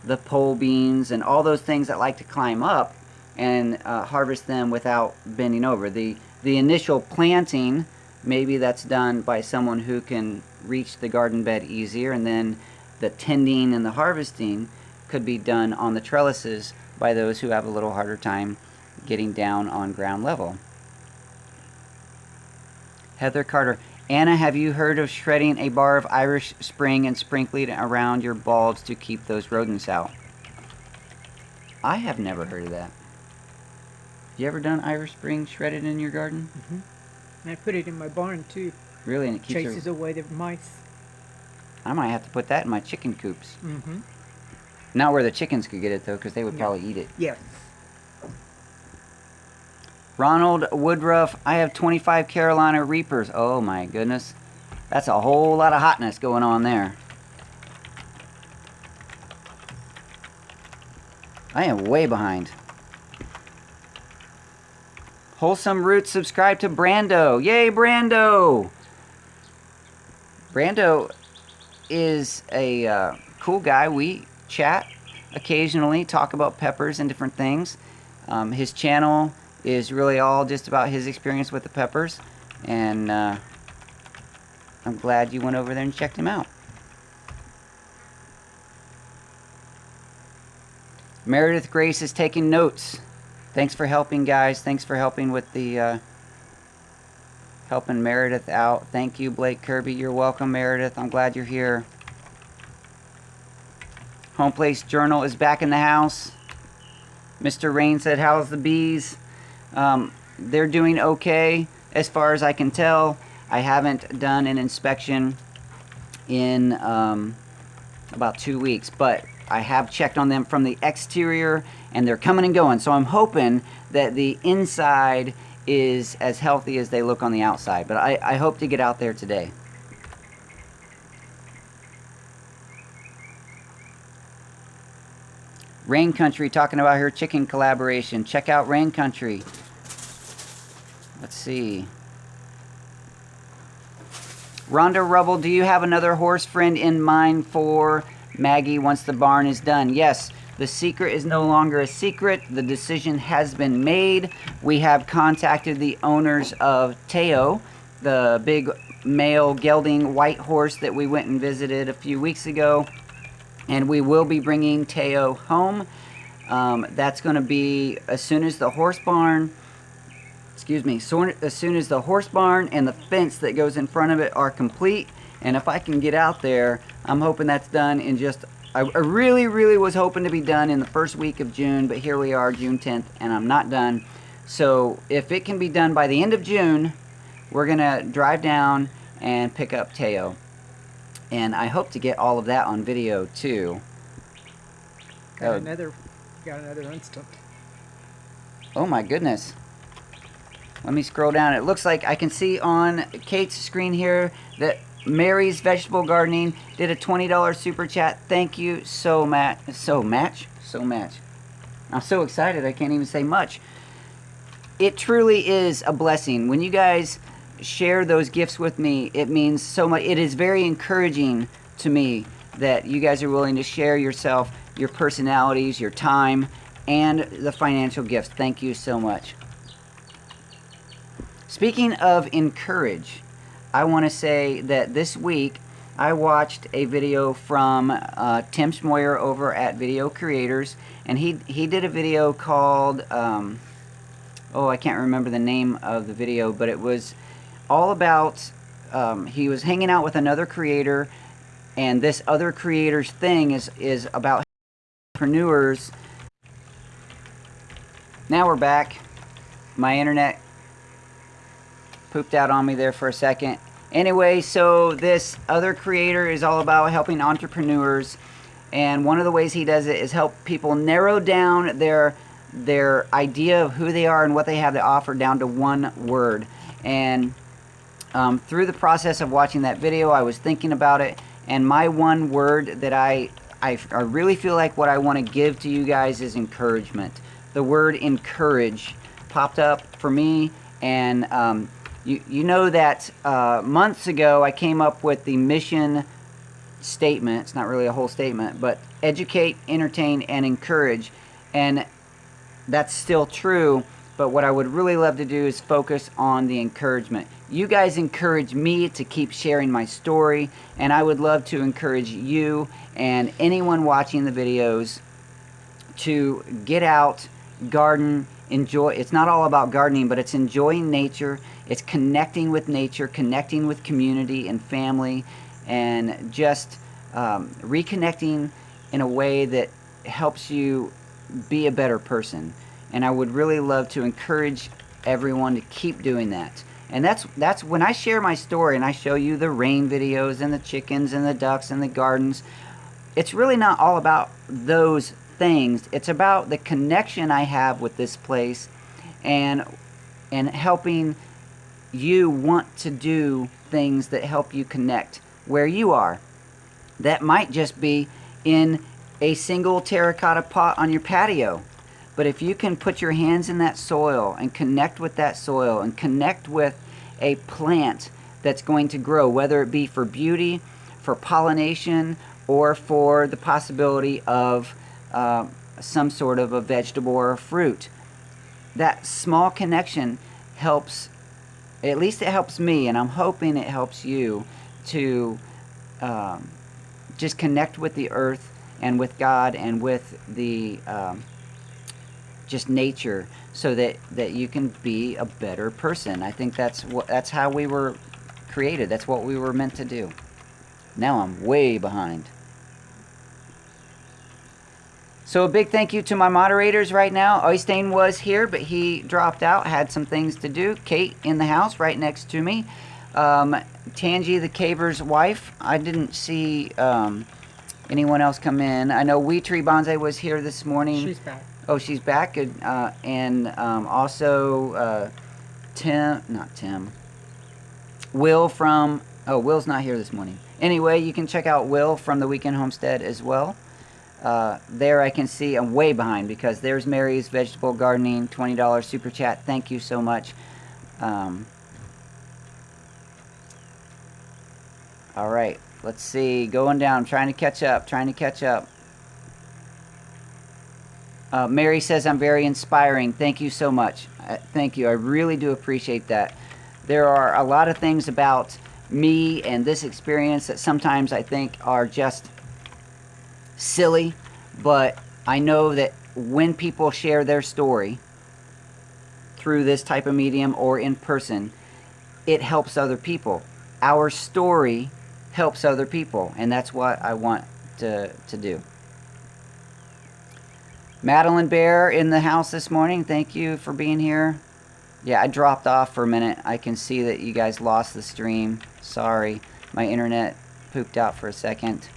the pole beans and all those things that like to climb up and harvest them without bending over. The initial planting, maybe that's done by someone who can reach the garden bed easier, and then the tending and the harvesting could be done on the trellises by those who have a little harder time getting down on ground level. Heather Carter, Anna, have you heard of shredding a bar of Irish Spring and sprinkling it around your bulbs to keep those rodents out? I have never heard of that. You ever done Irish Spring shredded in your garden? Mm-hmm. And I put it in my barn too. Really? And it keeps chases away the mice. I might have to put that in my chicken coops. Mm-hmm. Not where the chickens could get it though, because they would probably eat it. Yes. Ronald Woodruff, I have 25 Carolina Reapers. Oh my goodness. That's a whole lot of hotness going on there. I am way behind. Wholesome Roots, subscribe to Brando. Yay, Brando! Brando is a cool guy. We chat occasionally, talk about peppers and different things. His channel is really all just about his experience with the peppers, and I'm glad you went over there and checked him out. Meredith Grace is taking notes. Thanks for helping, guys. Thanks for helping with the helping Meredith out. Thank you, Blake Kirby. You're welcome, Meredith. I'm glad you're here. Home Place Journal is back in the house. Mr. Rain said, how's the bees? They're doing okay as far as I can tell. I haven't done an inspection in about 2 weeks, but I have checked on them from the exterior and they're coming and going. So I'm hoping that the inside is as healthy as they look on the outside. But I hope to get out there today. Rain Country talking about her chicken collaboration. Check out Rain Country. Let's see. Rhonda Rubble, do you have another horse friend in mind for Maggie once the barn is done? Yes, the secret is no longer a secret. The decision has been made. We have contacted the owners of Teo, the big male gelding white horse that we went and visited a few weeks ago. And we will be bringing Teo home. That's going to be as soon as the horse barn, as soon as the horse barn and the fence that goes in front of it are complete. And if I can get out there, I'm hoping that's done in just, I really was hoping to be done in the first week of June, but here we are, June 10th, and I'm not done. So if it can be done by the end of June, we're going to drive down and pick up Teo. And I hope to get all of that on video too. Got another instant. Oh my goodness. Let me scroll down. It looks like I can see on Kate's screen here that Mary's Vegetable Gardening did a $20 super chat. Thank you so much. So much. I'm so excited I can't even say much. It truly is a blessing. When you guys share those gifts with me, it means so much. It is very encouraging to me that you guys are willing to share yourself, your personalities, your time, and the financial gifts. Thank you so much. Speaking of encourage, I want to say that this week I watched a video from Tim Schmoyer over at Video Creators, and he did a video called oh, I can't remember the name of the video, but it was all about he was hanging out with another creator, and this other creator's thing is about entrepreneurs. Now we're back. My internet pooped out on me there for a second. Anyway, so this other creator is all about helping entrepreneurs, and one of the ways he does it is help people narrow down their idea of who they are and what they have to offer down to one word. And through the process of watching that video, I was thinking about it, and my one word that I really feel like what I want to give to you guys is encouragement. The word encourage popped up for me, and you know that months ago I came up with the mission statement. It's not really a whole statement, but educate, entertain, and encourage. And that's still true, but what I would really love to do is focus on the encouragement. You guys encourage me to keep sharing my story, and I would love to encourage you and anyone watching the videos to get out, garden, enjoy. It's not all about gardening, but it's enjoying nature. It's connecting with nature, connecting with community and family, and just reconnecting in a way that helps you be a better person. And I would really love to encourage everyone to keep doing that. And that's when I share my story and I show you the rain videos and the chickens and the ducks and the gardens. It's really not all about those things. It's about the connection I have with this place, and helping you want to do things that help you connect where you are. That might just be in a single terracotta pot on your patio. But if you can put your hands in that soil and connect with that soil and connect with a plant that's going to grow, whether it be for beauty, for pollination, or for the possibility of some sort of a vegetable or a fruit, that small connection helps, at least it helps me, and I'm hoping it helps you to just connect with the earth and with God and with the just nature, so that you can be a better person. I think that's how we were created. That's what we were meant to do. Now I'm way behind. So a big thank you to my moderators right now. Øystein was here, but he dropped out, had some things to do. Kate in the house right next to me. Tangi, the caver's wife. I didn't see anyone else come in. I know Wee Tree Bonsai was here this morning. She's back. Oh, she's back. And also Will from, Will's not here this morning. Anyway, you can check out Will from the Weekend Homestead as well. There I can see I'm way behind because there's Mary's Vegetable Gardening, $20 super chat. Thank you so much. All right, let's see. Going down, trying to catch up. Mary says I'm very inspiring. Thank you so much. Thank you. I really do appreciate that. There are a lot of things about me and this experience that sometimes I think are just silly, but I know that when people share their story through this type of medium or in person, it helps other people. Our story helps other people, and that's what I want to do. Madeline Bear in the house this morning. Thank you for being here. Yeah, I dropped off for a minute. I can see that you guys lost the stream. Sorry. My internet pooped out for a second.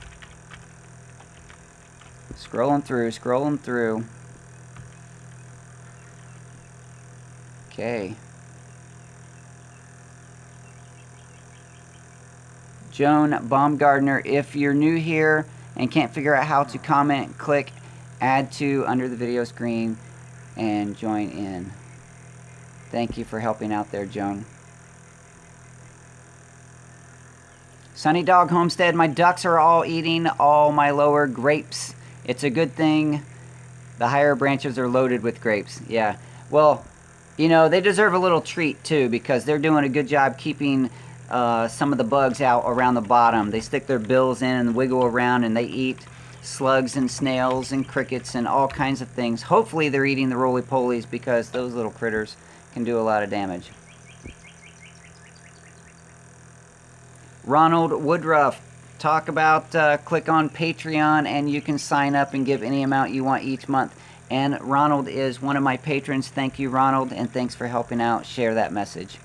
Scrolling through. Okay. Joan Baumgardner, if you're new here and can't figure out how to comment, click add to under the video screen and join in. Thank you for helping out there, Joan. Sunny Dog Homestead, my ducks are all eating all my lower grapes. It's a good thing. The higher branches are loaded with grapes. Yeah, well, you know, they deserve a little treat too, because they're doing a good job keeping some of the bugs out around the bottom. They stick their bills in and wiggle around, and they eat slugs and snails and crickets and all kinds of things. Hopefully they're eating the roly-polies, because those little critters can do a lot of damage. Ronald Woodruff, talk about click on Patreon and you can sign up and give any amount you want each month. And Ronald is one of my patrons. Thank you, Ronald, and thanks for helping out. Share that message.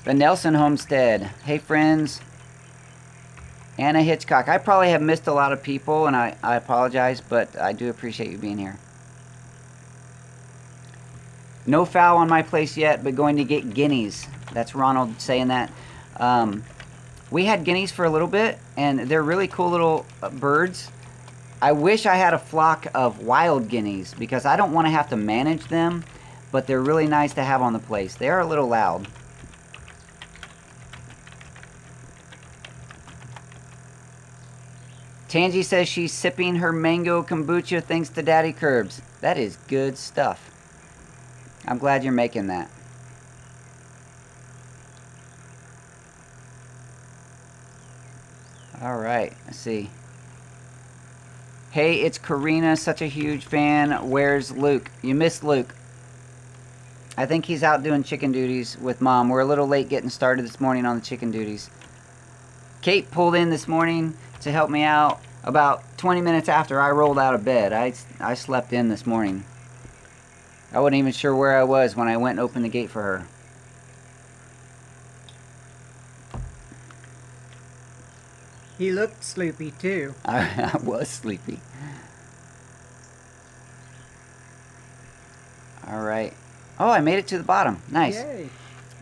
The Nelson Homestead. Hey, friends. Anna Hitchcock. I probably have missed a lot of people, and I apologize, but I do appreciate you being here. No fowl on my place yet, but going to get guineas. That's Ronald saying that. We had guineas for a little bit, and they're really cool little birds. I wish I had a flock of wild guineas, because I don't want to have to manage them, but they're really nice to have on the place. They are a little loud. Tangi says she's sipping her mango kombucha thanks to Daddykirbs. That is good stuff. I'm glad you're making that. All right, let's see. Hey, it's Karina, such a huge fan. Where's Luke? You missed Luke. I think he's out doing chicken duties with Mom. We're a little late getting started this morning on the chicken duties. Kate pulled in this morning to help me out about 20 minutes after I rolled out of bed. I slept in this morning. I wasn't even sure where I was when I went and opened the gate for her. He looked sleepy too. I was sleepy. All right. Oh, I made it to the bottom. Nice. Yay.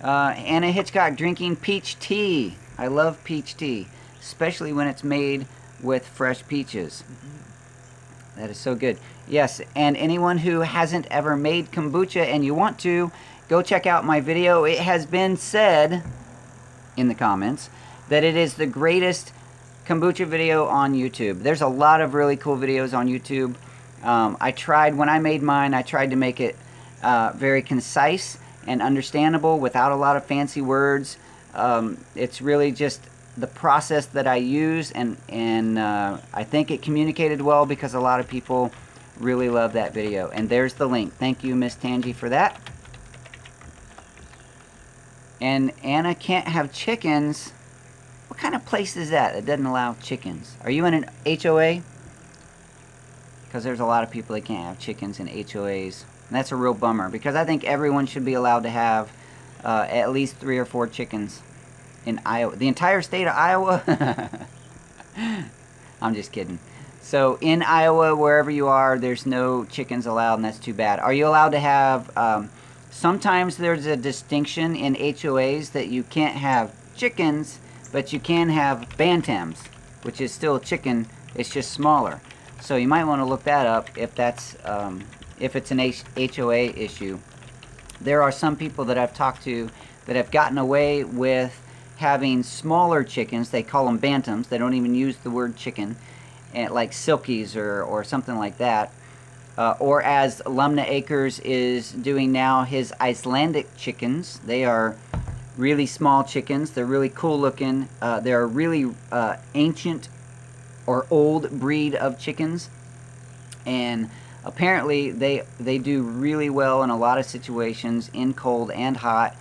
Anna Hitchcock drinking peach tea. I love peach tea, especially when it's made with fresh peaches. Mm-hmm. That is so good. Yes, and anyone who hasn't ever made kombucha and you want to, go check out my video. It has been said in the comments that it is the greatest kombucha video on YouTube. There's a lot of really cool videos on YouTube. When I made mine, I tried to make it very concise and understandable without a lot of fancy words. It's really just the process that I use, and I think it communicated well because a lot of people really love that video. And there's the link. Thank you, Miss Tangi, for that. And Anna can't have chickens. What kind of place is that doesn't allow chickens? Are you in an HOA? Because there's a lot of people that can't have chickens in HOAs. And that's a real bummer, because I think everyone should be allowed to have at least 3 or 4 chickens in Iowa. The entire state of Iowa? I'm just kidding. So in Iowa, wherever you are, there's no chickens allowed, and that's too bad. Are you allowed to have... sometimes there's a distinction in HOAs that you can't have chickens, but you can have bantams, which is still a chicken, it's just smaller. So you might want to look that up if that's if it's an HOA issue. There are some people that I've talked to that have gotten away with having smaller chickens. They call them bantams. They don't even use the word chicken, and like silkies or something like that. or as Lumna Acres is doing now, his Icelandic chickens. They are really small chickens. They're really cool looking. They're a really ancient or old breed of chickens, and apparently they do really well in a lot of situations, in cold and hot,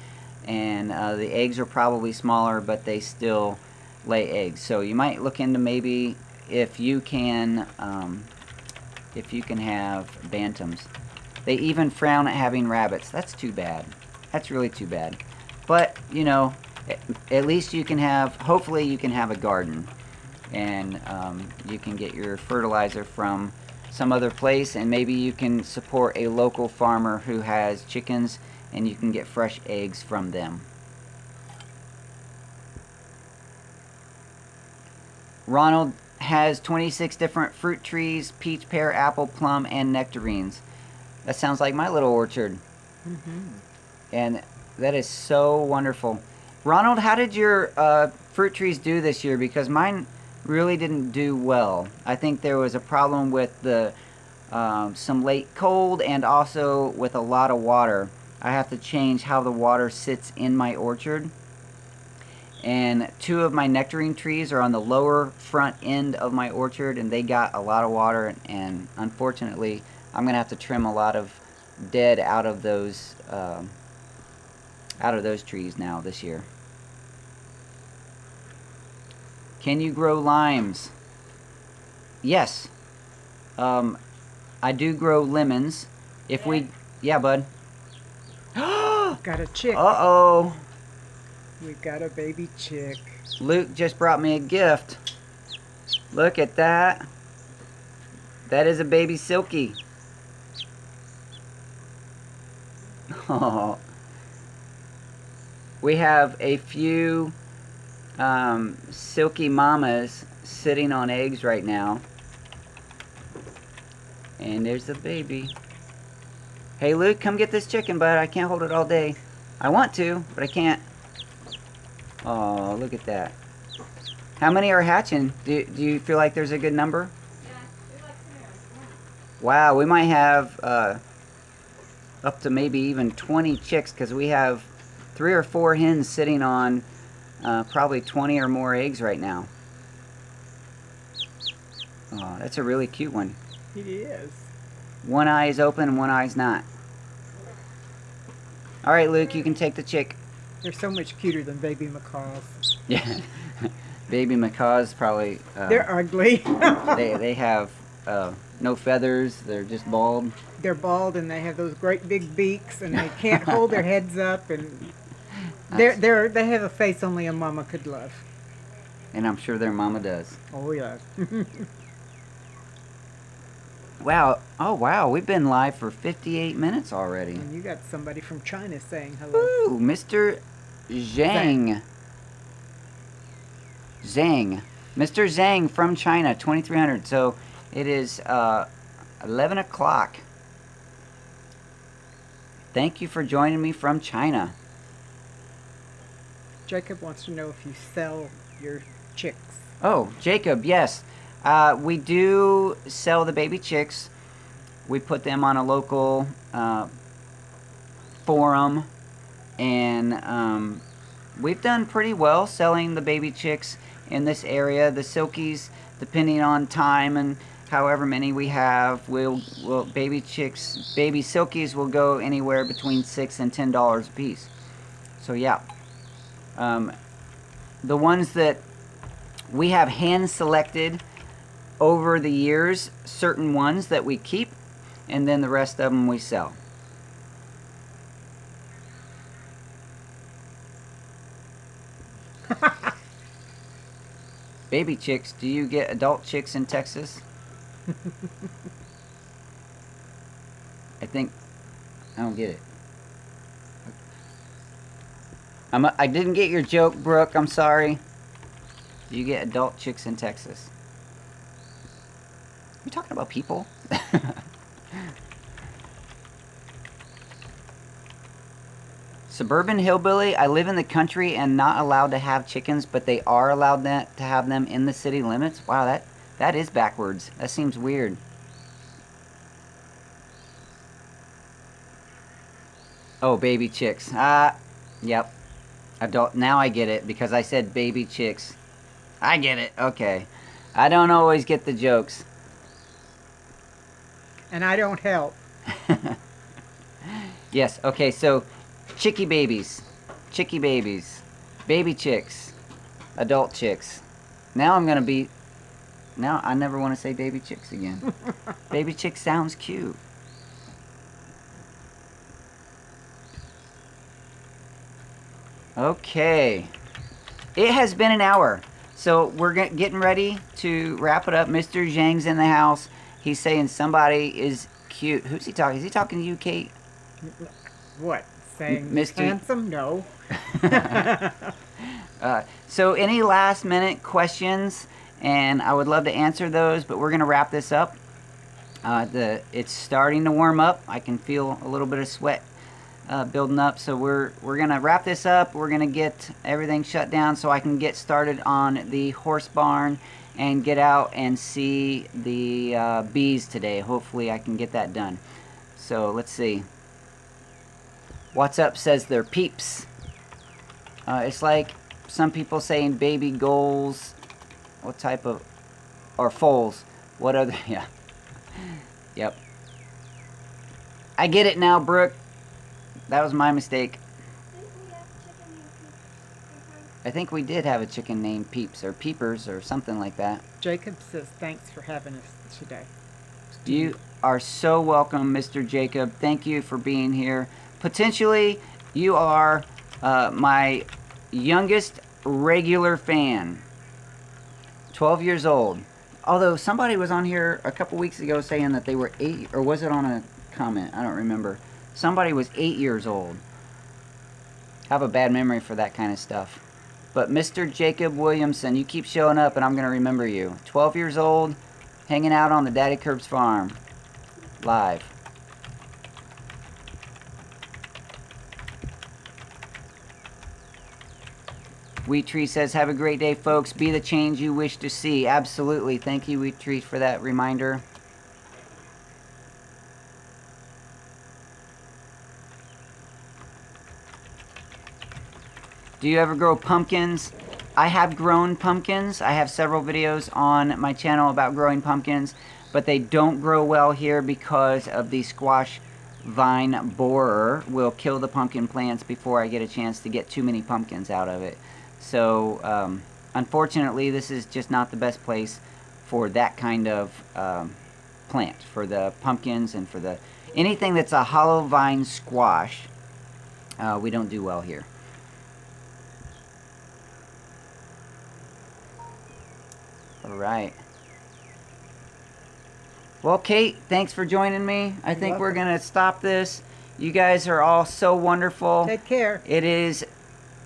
and the eggs are probably smaller, but they still lay eggs. So you might look into maybe if you can have bantams. They even frown at having rabbits. That's too bad. That's really too bad. But you know, at least you can have, hopefully you can have a garden, and you can get your fertilizer from some other place, and maybe you can support a local farmer who has chickens, and you can get fresh eggs from them. Ronald has 26 different fruit trees: peach, pear, apple, plum, and nectarines. That sounds like my little orchard. And that is so wonderful. Ronald, how did your fruit trees do this year? Because mine really didn't do well. I think there was a problem with the some late cold, and also with a lot of water. I have to change how the water sits in my orchard. And 2 of my nectarine trees are on the lower front end of my orchard, and they got a lot of water, and unfortunately I'm gonna have to trim a lot of dead out of those trees now this year. Can you grow limes? Yes. I do grow lemons. If we... Yeah, bud. Got a chick. Uh-oh. We got a baby chick. Luke just brought me a gift. Look at that. That is a baby Silky. Oh. We have a few Silky mamas sitting on eggs right now. And there's the baby. Hey Luke, come get this chicken, bud. I can't hold it all day. I want to, but I can't. Oh, look at that. How many are hatching? Do you feel like there's a good number? Yeah, we like some. Wow, we might have up to maybe even 20 chicks, because we have 3 or 4 hens sitting on probably 20 or more eggs right now. Oh, that's a really cute one. It is. One eye is open and one eye's not. All right, Luke, you can take the chick. They're so much cuter than baby macaws. Yeah, baby macaws probably. They're ugly. they have no feathers. They're just bald. They're bald, and they have those great big beaks, and they can't hold their heads up, and they have a face only a mama could love. And I'm sure their mama does. Oh yeah. Wow. Oh, wow. We've been live for 58 minutes already. And you got somebody from China saying hello. Ooh, Mr. Zhang. Zhang. Mr. Zhang from China, 2300. So it is 11 o'clock. Thank you for joining me from China. Jacob wants to know if you sell your chicks. Oh, Jacob, yes. We do sell the baby chicks. We put them on a local forum, and we've done pretty well selling the baby chicks in this area. The Silkies, depending on time and however many we have, baby chicks, baby Silkies will go anywhere between $6 and $10 a piece. So yeah, the ones that we have hand selected over the years, certain ones that we keep, and then the rest of them we sell. Baby chicks, do you get adult chicks in Texas? I don't get it. I didn't get your joke, Brooke. I'm sorry. Do you get adult chicks in Texas? You talking about people? Suburban hillbilly. I live in the country and not allowed to have chickens, but they are allowed to have them in the city limits. Wow, that is backwards. That seems weird. Oh, baby chicks. Yep. Adult. Now I get it because I said baby chicks. I get it. Okay. I don't always get the jokes. And I don't help. Yes. Okay. So, chickie babies, baby chicks, adult chicks. Now I'm gonna be. Now I never want to say baby chicks again. Baby chick sounds cute. Okay. It has been an hour. So we're getting ready to wrap it up. Mr. Zhang's in the house. He's saying somebody is cute. Who's he talking? Is he talking to you, Kate? What? Saying Mr. handsome? No. So any last minute questions? And I would love to answer those, but we're going to wrap this up. It's starting to warm up. I can feel a little bit of sweat building up, so we're gonna wrap this up. We're gonna get everything shut down so I can get started on the horse barn and get out and see the bees today. Hopefully I can get that done. So let's see. What's up says they're peeps. It's like some people saying baby goals. What type of, or foals? What other? Yeah. Yep. I get it now, Brooke. That was my mistake. I think we did have a chicken named Peeps or Peepers or something like that. Jacob says thanks for having us today. You are so welcome, Mr. Jacob. Thank you for being here. Potentially, you are my youngest regular fan. 12 years old. Although somebody was on here a couple weeks ago saying that they were 8, or was it on a comment? I don't remember. Somebody was 8 years old. I have a bad memory for that kind of stuff. But Mr. Jacob Williamson, you keep showing up and I'm going to remember you. 12 years old, hanging out on the Daddykirbs farm. Live. Wheat Tree says, have a great day, folks. Be the change you wish to see. Absolutely. Thank you, Wheat Tree, for that reminder. Do you ever grow pumpkins? I have grown pumpkins. I have several videos on my channel about growing pumpkins, but they don't grow well here because of the squash vine borer will kill the pumpkin plants before I get a chance to get too many pumpkins out of it. So, unfortunately, this is just not the best place for that kind of plant, for the pumpkins and for the anything that's a hollow vine squash. We don't do well here. All right. Well, Kate, thanks for joining me. I think we're going to stop this. You guys are all so wonderful. Take care. It is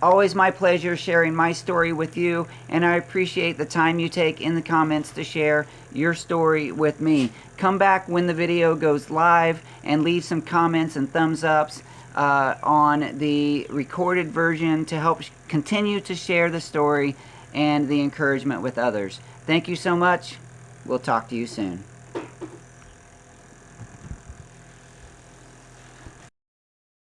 always my pleasure sharing my story with you, and I appreciate the time you take in the comments to share your story with me. Come back when the video goes live and leave some comments and thumbs ups on the recorded version to help continue to share the story and the encouragement with others. Thank you so much. We'll talk to you soon.